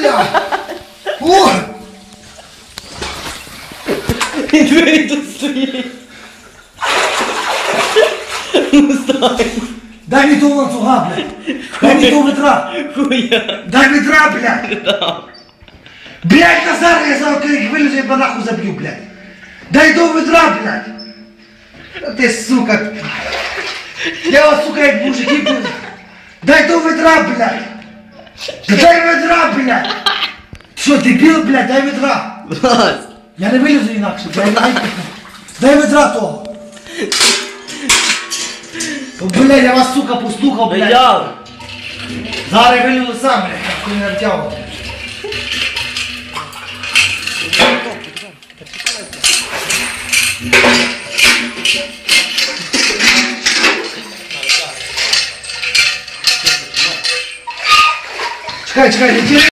бля! О! І двері тут стоїть. Дай мені того ланцюга, блядь! Дай мені того ведра! Хуя. Дай ведра, блядь! Блядь, Назар, я зараз коли їх вилізу, я б нахуй заб'ю, блядь! Дай того ведра, блядь! А ти, сука! Я вас, сука, як мужики, блядь! Дай того ведра, блядь! Дай ведра, блядь! Що, дебіл, блядь, дай ведра! Вась. Я не вилізу інакше, дай ведра того! О, блядь, я вас, сука, послухав, блядь! Видяв. Зараз я вилізу сам, блядь, хто не навтягав. Чекай, чекай, не